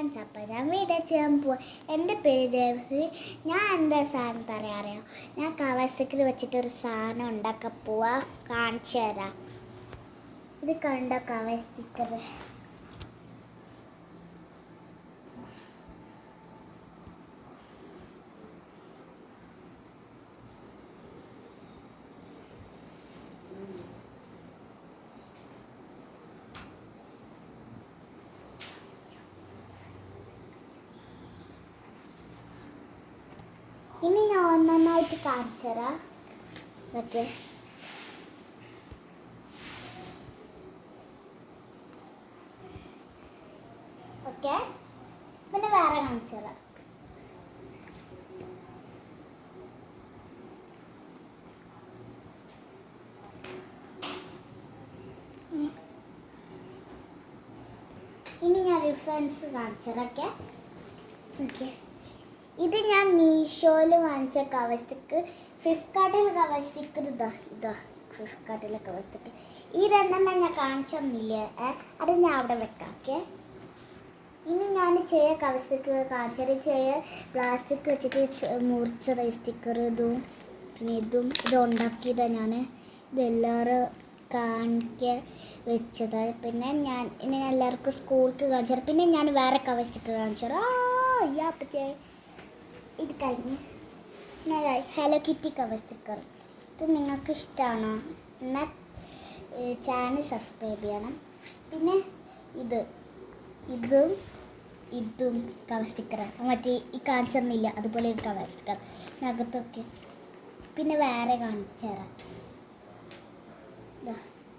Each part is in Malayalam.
ഫ്രണ്ട്സ്. അപ്പോൾ ഞാൻ വീഡിയോ ചെയ്യാൻ പോവാ. എൻ്റെ പേര് ദേവശ്രീ. ഞാൻ എന്താ സാധനം പറയാറിയോ, ഞാൻ കവർ സ്റ്റിക്കർ വെച്ചിട്ടൊരു സാധനം ഉണ്ടാക്കാൻ പോവാ. കാണിച്ചു തരാം. ഇത് കണ്ടോ കവർ സ്റ്റിക്കർ. ഇനി ഞാൻ ഒന്നൊന്നായിട്ട് കാണിച്ചു തരാം. ഓക്കെ, ഓക്കെ, പിന്നെ വേറെ കാണിച്ചു തരാം. ഇനി ഞാൻ റിഫറൻസ് കാണിച്ചു തരാം. ഓക്കെ, ഓക്കെ, ഇത് ഞാൻ മീഷോയിൽ വാങ്ങിച്ച കവർ സ്റ്റിക്കർ. ഫ്ലിപ്കാർട്ടിലെ കവർ സ്റ്റിക്കർ ഇതാ ഫ്ലിപ്കാർട്ടിലെ കവർ സ്റ്റിക്കർ. ഈ രണ്ടെണ്ണം ഞാൻ കാണിച്ചൊന്നില്ലേ, അത് ഞാൻ അവിടെ വെക്കാം. ഓക്കെ, ഇനി ഞാൻ കവർ സ്റ്റിക്കർ കാണിച്ചത് പ്ലാസ്റ്റിക് വെച്ചിട്ട് മുറിച്ചത് സ്റ്റിക്കർ. പിന്നെ ഇത് ഉണ്ടാക്കിയതാണ് ഞാൻ. ഇതെല്ലാവരും കാണിക്കാൻ വെച്ചത്. പിന്നെ ഞാൻ എല്ലാവർക്കും സ്കൂൾക്ക് കാണിച്ചത്. പിന്നെ ഞാൻ വേറെ കവർ സ്റ്റിക്കർ കാണിച്ചത്. പറ്റേ ഇത് കഴിഞ്ഞ് ഞാൻ ഹലോ കിറ്റി കവർ സ്റ്റിക്കർ. ഇത് നിങ്ങൾക്ക് ഇഷ്ടമാണോ? എന്നാൽ ചാനൽ സബ്സ്ക്രൈബ് ചെയ്യണം. പിന്നെ ഇതും കവർ സ്റ്റിക്കറാണ്. മറ്റേ ഈ കാണിച്ചൊന്നുമില്ല അതുപോലെ ഒരു കവർ സ്റ്റിക്കർ അകത്തൊക്കെ. പിന്നെ വേറെ കാണിച്ചു തരാം.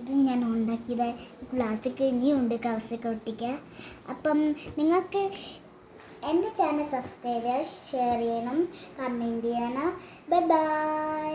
ഇത് ഞാൻ ഉണ്ടാക്കിയത് പ്ലാസ്റ്റിക് ഇനിയും ഉണ്ട് കവർ സ്റ്റിക്കർ ഒട്ടിക്കാൻ. അപ്പം നിങ്ങൾക്ക് എൻ്റെ ചാനൽ സബ്സ്ക്രൈബ് ചെയ്യുക, ഷെയർ ചെയ്യണം, കമൻറ്റ് ചെയ്യണം. Bye bye.